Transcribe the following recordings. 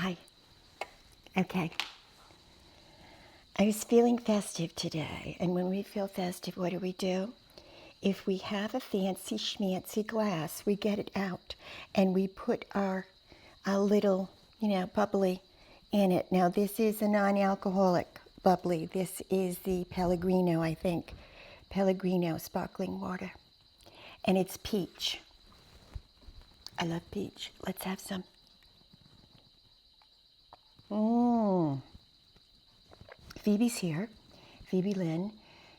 Hi. Okay. I was feeling festive today, and when we feel festive, what do? If we have a fancy schmancy glass, we get it out and we put our little, bubbly in it. Now, this is a non-alcoholic bubbly. This is the Pellegrino, I think. Pellegrino sparkling water. And it's peach. I love peach. Let's have some. Phoebe's here. Phoebe Lynn.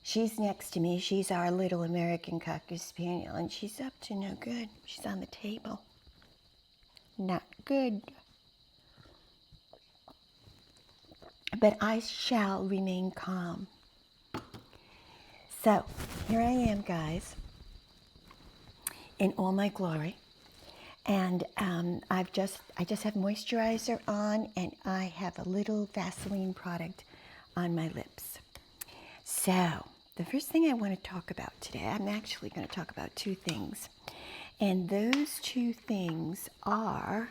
She's next to me. She's our little American Cocker Spaniel, and she's up to no good. She's on the table. Not good. But I shall remain calm. So, here I am, guys, in all my glory. And I just have moisturizer on, and I have a little Vaseline product on my lips. So, the first thing I want to talk about today, I'm actually going to talk about two things. And those two things are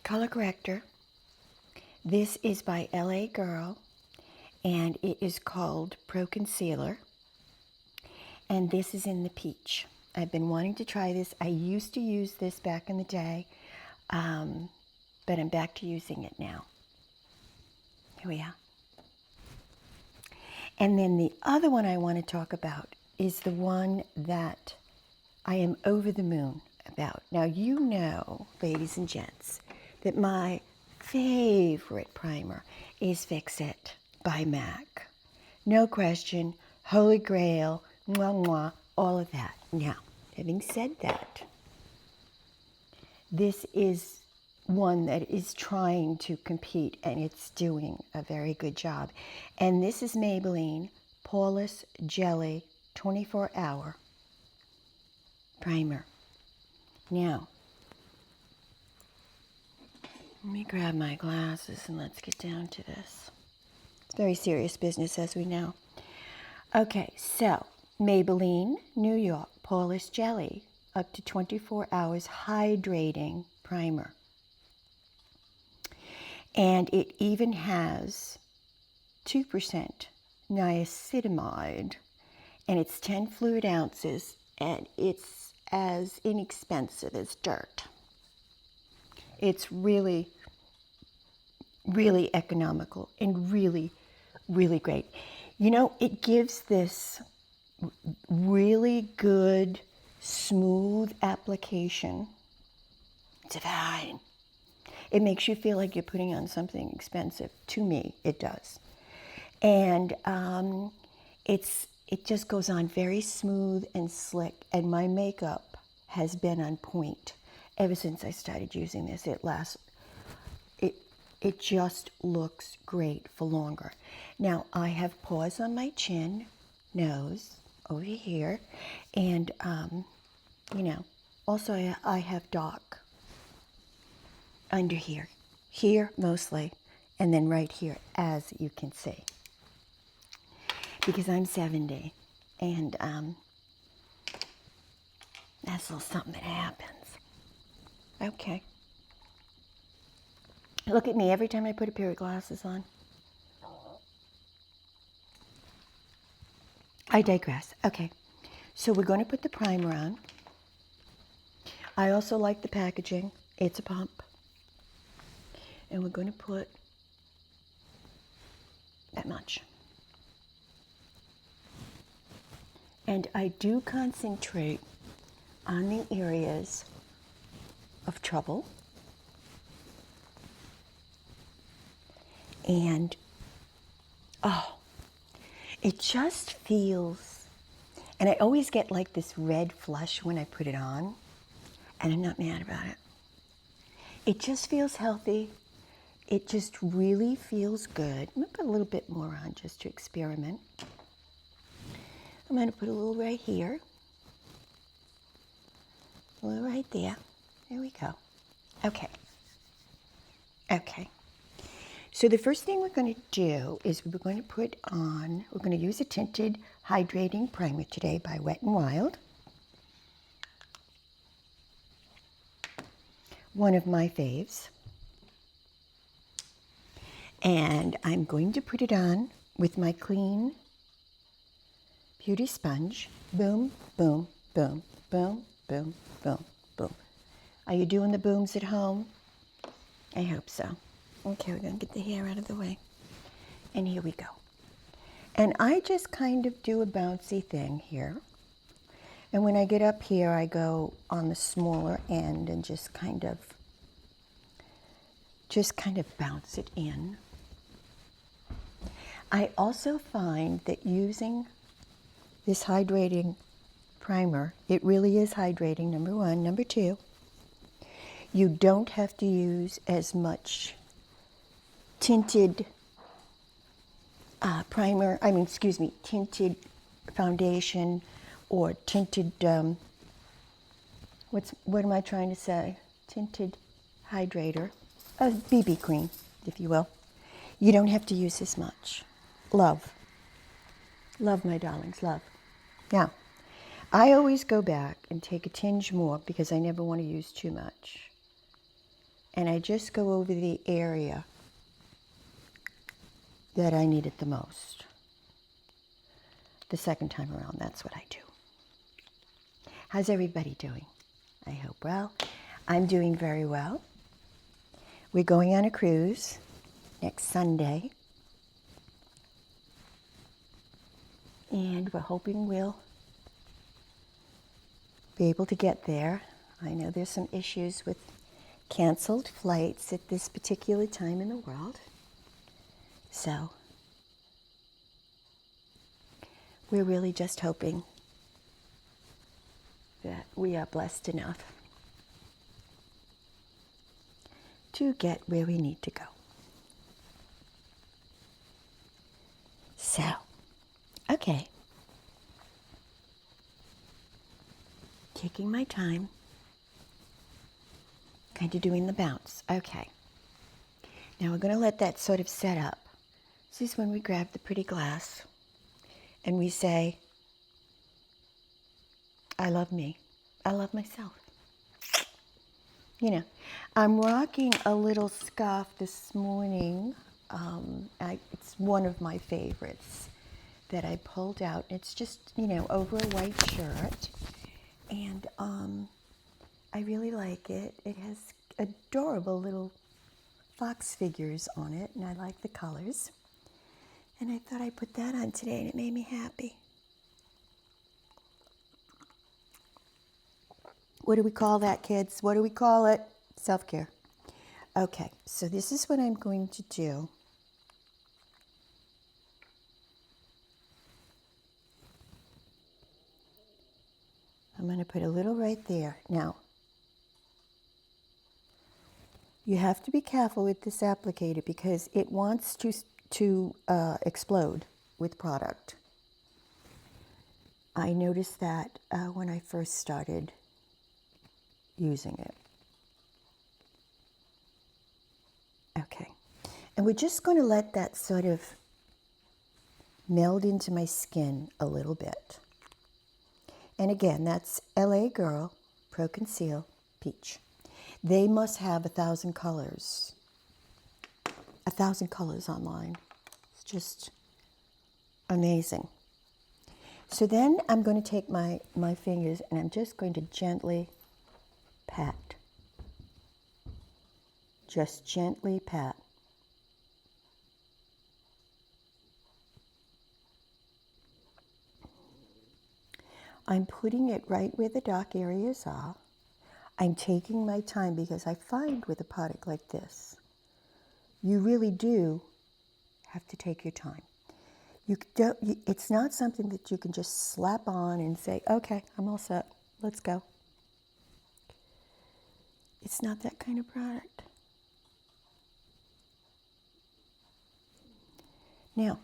color corrector. This is by LA Girl, and it is called Pro Concealer. And this is in the peach. I've been wanting to try this. I used to use this back in the day, but I'm back to using it now. Here we are. And then the other one I want to talk about is the one that I am over the moon about. Now, you know, ladies and gents, that my favorite primer is Fix It by MAC. No question, holy grail, mwah, mwah, all of that. Now, having said that, this is one that is trying to compete, and it's doing a very good job. And this is Maybelline Poreless Jelly 24-hour primer. Now, let me grab my glasses and let's get down to this. It's very serious business, as we know. Okay, so Maybelline New York Poreless Jelly up to 24 hours hydrating primer. And it even has 2% niacinamide, and it's 10 fluid ounces, and it's as inexpensive as dirt. It's really, really economical and really, really great. You know, it gives this really good, smooth application. It's fine. It makes you feel like you're putting on something expensive. To me, it does. And it just goes on very smooth and slick. And my makeup has been on point ever since I started using this. It just looks great for longer. Now, I have pores on my chin, nose, over here, and, also I have dark under here mostly, and then right here, as you can see, because I'm 70, and that's a little something that happens. Okay. Look at me every time I put a pair of glasses on. I digress. Okay, so we're going to put the primer on. I also like the packaging. It's a pump. And we're going to put that much. And I do concentrate on the areas of trouble. And, it just feels, and I always get like this red flush when I put it on, and I'm not mad about it. It just feels healthy. It just really feels good. I'm going to put a little bit more on just to experiment. I'm going to put a little right here, a little right there. There we go. Okay. So the first thing we're going to do is we're going to use a tinted hydrating primer today by Wet n Wild. one of my faves. And I'm going to put it on with my clean beauty sponge. Boom, boom, boom, boom, boom, boom, boom. Are you doing the booms at home? I hope so. Okay, we're going to get the hair out of the way. And here we go. And I just kind of do a bouncy thing here. And when I get up here, I go on the smaller end and just kind of bounce it in. I also find that using this hydrating primer, it really is hydrating, number one. Number two, you don't have to use as much tinted tinted foundation or tinted, what am I trying to say? Tinted hydrator, a BB cream, if you will. You don't have to use as much. Love. Love, my darlings, love. Now, I always go back and take a tinge more because I never want to use too much. And I just go over the area that I need it the most. The second time around, that's what I do. How's everybody doing? I hope well. I'm doing very well. We're going on a cruise next Sunday. And we're hoping we'll be able to get there. I know there's some issues with canceled flights at this particular time in the world. So we're really just hoping that we are blessed enough to get where we need to go. So, okay. Taking my time, kind of doing the bounce. Okay. Now we're going to let that sort of set up. This is when we grab the pretty glass and we say, I love me. I love myself. You know, I'm rocking a little scarf this morning. It's one of my favorites that I pulled out. It's just, over a white shirt. And I really like it. It has adorable little fox figures on it, and I like the colors. And I thought I'd put that on today, and it made me happy. What do we call that, kids? What do we call it? Self-care. Okay, so this is what I'm going to do. I'm going to put a little right there. Now, you have to be careful with this applicator because it wants to explode with product. I noticed that when I first started using it. Okay, and we're just going to let that sort of meld into my skin a little bit. And again, that's LA Girl Pro Conceal Peach. They must have 1,000 colors. 1,000 colors online. It's just amazing. So then I'm going to take my fingers and I'm just going to gently pat. Just gently pat. I'm putting it right where the dark areas are. I'm taking my time because I find with a product like this, you really do have to take your time. It's not something that you can just slap on and say, okay, I'm all set, let's go. It's not that kind of product. Now,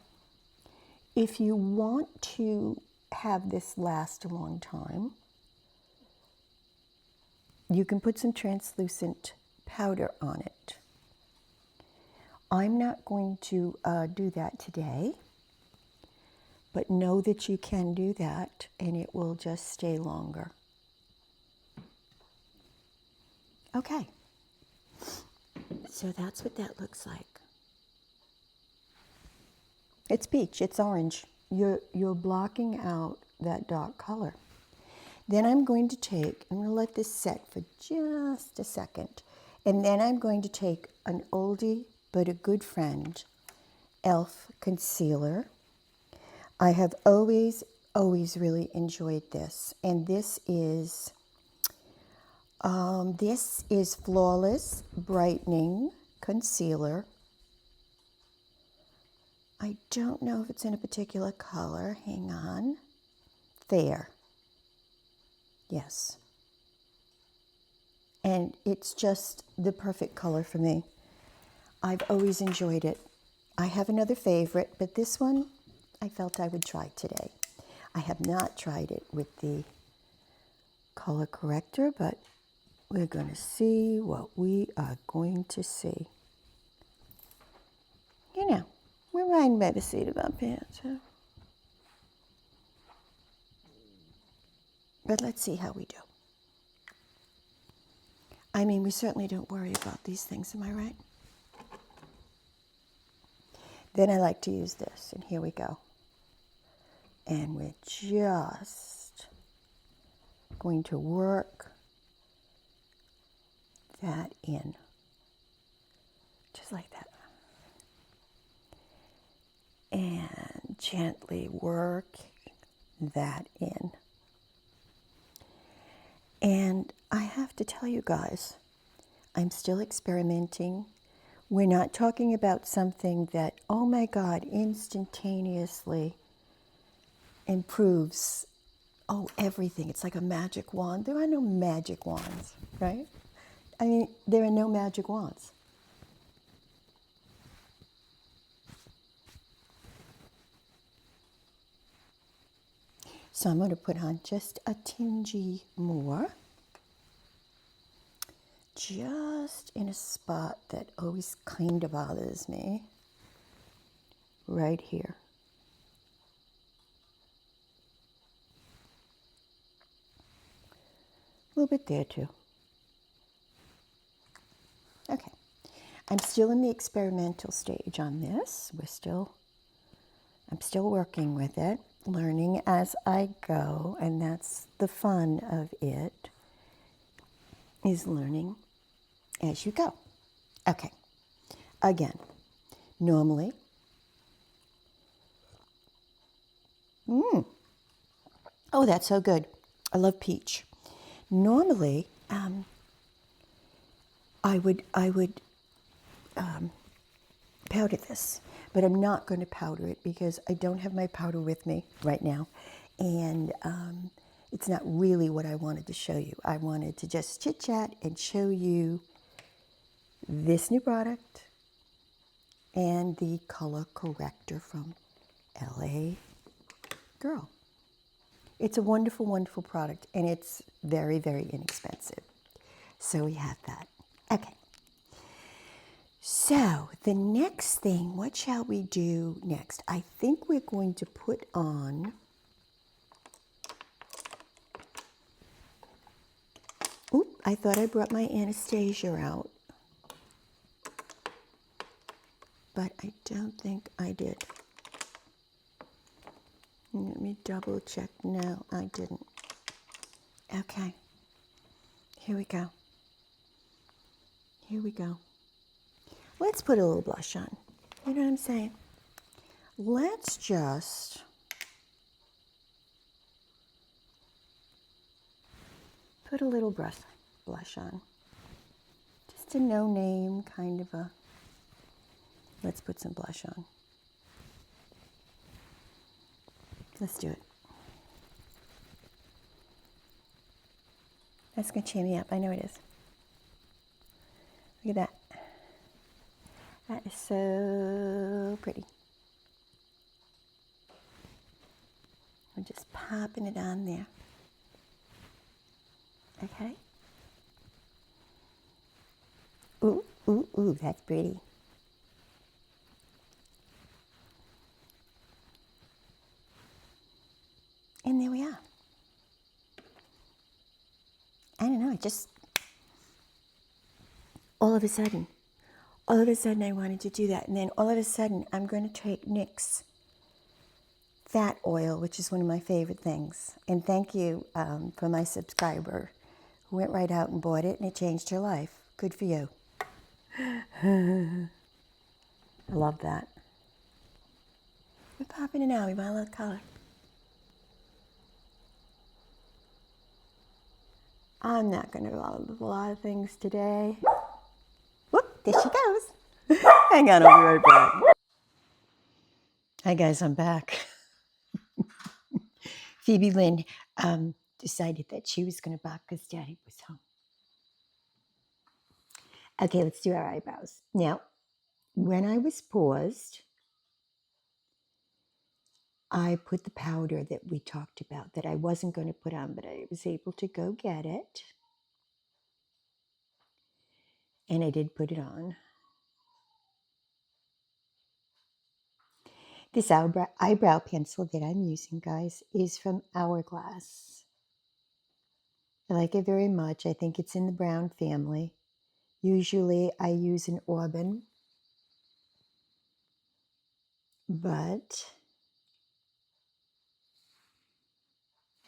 if you want to have this last a long time, you can put some translucent powder on it. I'm not going to do that today, but know that you can do that and it will just stay longer. Okay, So that's what that looks like. It's peach, it's orange. You're blocking out that dark color. Then I'm going to let this set for just a second. And then I'm going to take an oldie but a good friend, e.l.f. concealer. I have always really enjoyed this. And this is Flawless Brightening Concealer. I don't know if it's in a particular color. Hang on. There. Yes. And it's just the perfect color for me. I've always enjoyed it. I have another favorite, but this one I felt I would try today. I have not tried it with the color corrector, but we're going to see what we are going to see. You know, we're riding by the seat of our pants, huh? But let's see how we do. I mean, we certainly don't worry about these things, am I right? Then I like to use this, and here we go. And we're just going to work that in, just like that. And gently work that in. And I have to tell you guys, I'm still experimenting. We're not talking about something that, oh my God, instantaneously improves, everything. It's like a magic wand. There are no magic wands, right? I mean, there are no magic wands. So I'm going to put on just a tingy more, just in a spot that always kind of bothers me, right here. A little bit there too. Okay. I'm still in the experimental stage on this. I'm still working with it, learning as I go, and that's the fun of it, is learning as you go. Okay. Again, normally, oh, that's so good. I love peach. Normally, I would powder this, but I'm not going to powder it because I don't have my powder with me right now, and it's not really what I wanted to show you. I wanted to just chit chat and show you this new product and the color corrector from LA Girl. It's a wonderful, wonderful product, and it's very, very inexpensive. So we have that. Okay. So the next thing, what shall we do next? I think we're going to put on, I thought I brought my Anastasia out, but I don't think I did. Let me double check. No, I didn't. Okay. Here we go. Here we go. Let's put a little blush on. You know what I'm saying? Let's just put a little blush on. Just a no-name kind of a, let's put some blush on. Let's do it. That's going to cheer me up. I know it is. Look at that. That is so pretty. I'm just popping it on there. Okay. Ooh, ooh, ooh, that's pretty. And there we are. I don't know, it just, all of a sudden, all of a sudden I wanted to do that. And then all of a sudden I'm going to take NYX fat oil, which is one of my favorite things. And thank you for my subscriber who went right out and bought it, and it changed her life. Good for you. I love that. We're popping it out. We want a little color. I'm not going to do a lot of things today. Whoop, there she goes. Hang on, I'll be right back. Hi guys, I'm back. Phoebe Lynn decided that she was going to bark because Daddy was home. Okay, let's do our eyebrows. Now, when I was paused, I put the powder that we talked about that I wasn't going to put on, but I was able to go get it. And I did put it on. This eyebrow pencil that I'm using, guys, is from Hourglass. I like it very much. I think it's in the brown family. Usually I use an Auburn, but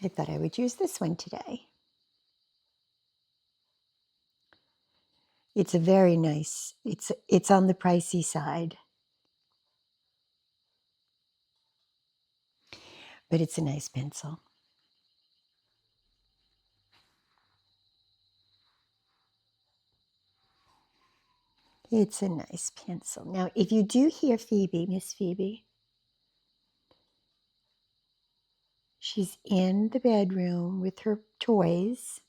I thought I would use this one today. It's a very nice, it's on the pricey side, but it's a nice pencil. It's a nice pencil. Now, if you do hear Phoebe, Miss Phoebe, she's in the bedroom with her toys.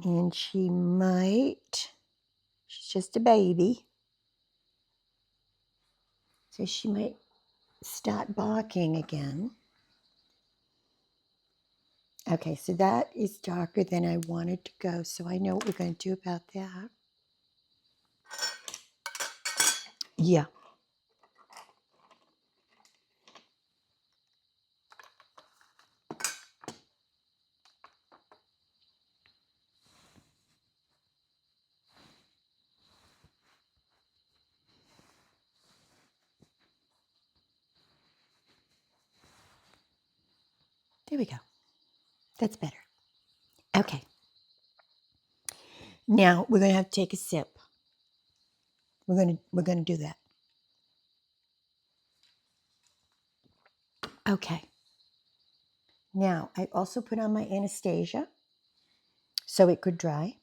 And she's just a baby. So she might start barking again. Okay, so that is darker than I wanted to go. So I know what we're going to do about that. Yeah. There we go. That's better. Okay. Now we're going to have to take a sip. We're going to do that. Okay. Now I also put on my Anastasia so it could dry.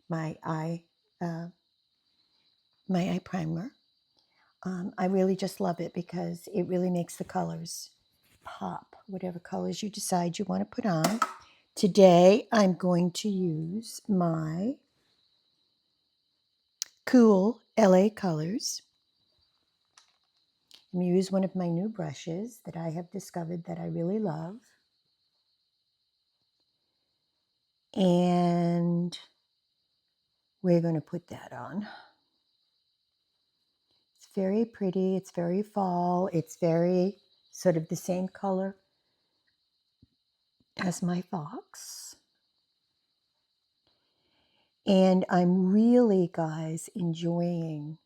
My eye primer. I really just love it because it really makes the colors pop, whatever colors you decide you want to put on. Today, I'm going to use my Cool LA Colors. I'm going to use one of my new brushes that I have discovered that I really love. And we're going to put that on. It's very pretty. It's very fall. It's very sort of the same color as my Fox. And I'm really, guys, enjoying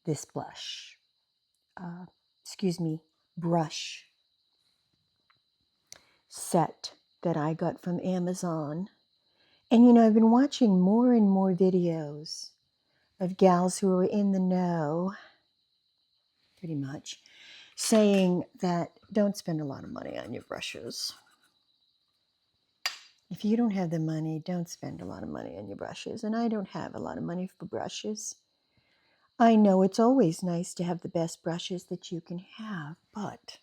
this brush set that I got from Amazon. And, you know, I've been watching more and more videos of gals who are in the know, pretty much, saying that don't spend a lot of money on your brushes. If you don't have the money, don't spend a lot of money on your brushes. And I don't have a lot of money for brushes. I know it's always nice to have the best brushes that you can have, but,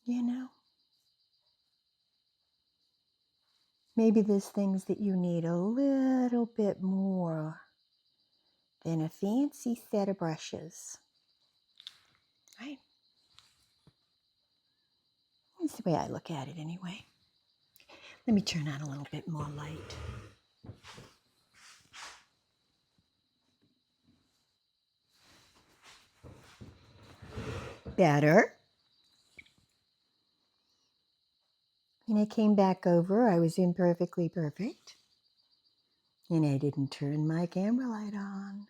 you know, maybe there's things that you need a little bit more than a fancy set of brushes, right? That's the way I look at it anyway. Let me turn on a little bit more light. Better. And I came back over. I was imperfectly perfect. And I didn't turn my camera light on.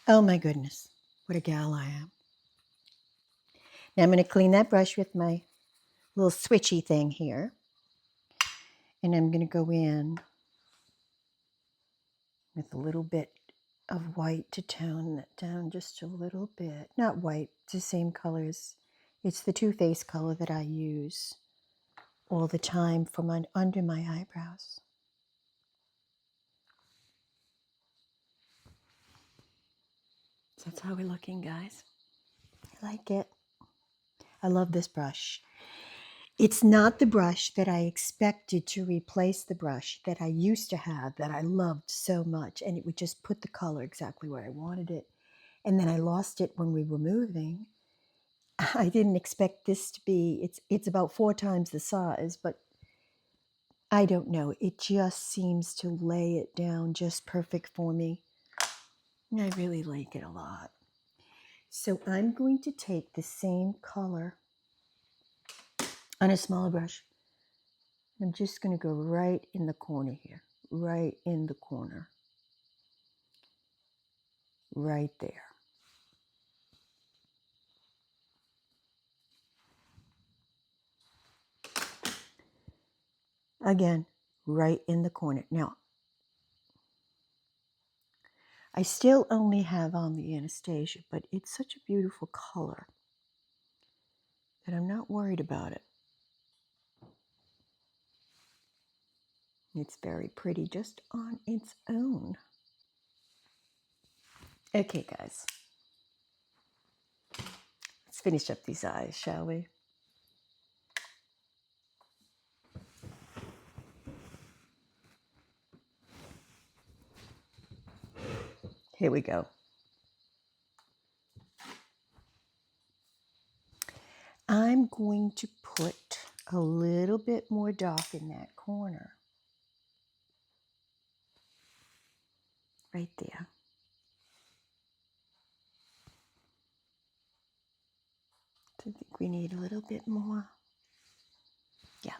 Oh my goodness. What a gal I am. Now I'm going to clean that brush with my little switchy thing here. And I'm going to go in with a little bit of white to tone that down just a little bit. Not white, it's the same colors. It's the Too Faced color that I use all the time from under my eyebrows. So that's how we're looking, guys. I like it. I love this brush. It's not the brush that I expected to replace the brush that I used to have that I loved so much, and it would just put the color exactly where I wanted it. And then I lost it when we were moving. I didn't expect this to be, it's about 4 times the size, but I don't know. It just seems to lay it down just perfect for me. And I really like it a lot. So I'm going to take the same color on a smaller brush. I'm just going to go right in the corner here, right in the corner, right there. Again, right in the corner. Now, I still only have on the Anastasia, but it's such a beautiful color that I'm not worried about it. It's very pretty just on its own. Okay, guys. Let's finish up these eyes, shall we? Here we go. I'm going to put a little bit more dark in that corner. Right there. I think we need a little bit more. Yeah.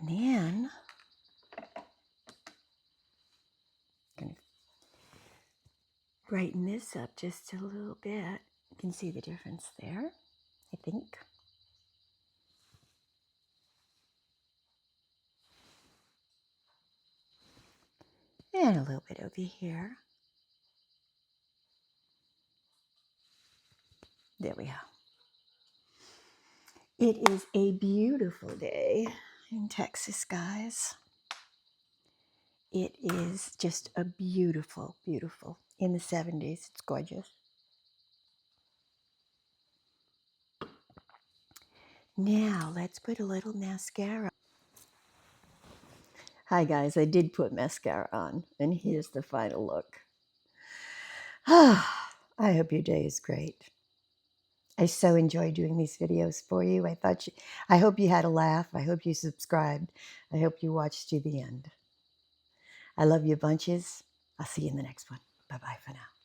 And then I'm going to brighten this up just a little bit. You can see the difference there, I think. And a little bit over here. There we are. It is a beautiful day in Texas, guys. It is just a beautiful, beautiful, in the 70s. It's gorgeous. Now, let's put a little mascara. Hi, guys. I did put mascara on, and here's the final look. I hope your day is great. I so enjoy doing these videos for you. I hope you had a laugh. I hope you subscribed. I hope you watched to the end. I love you bunches. I'll see you in the next one. Bye-bye for now.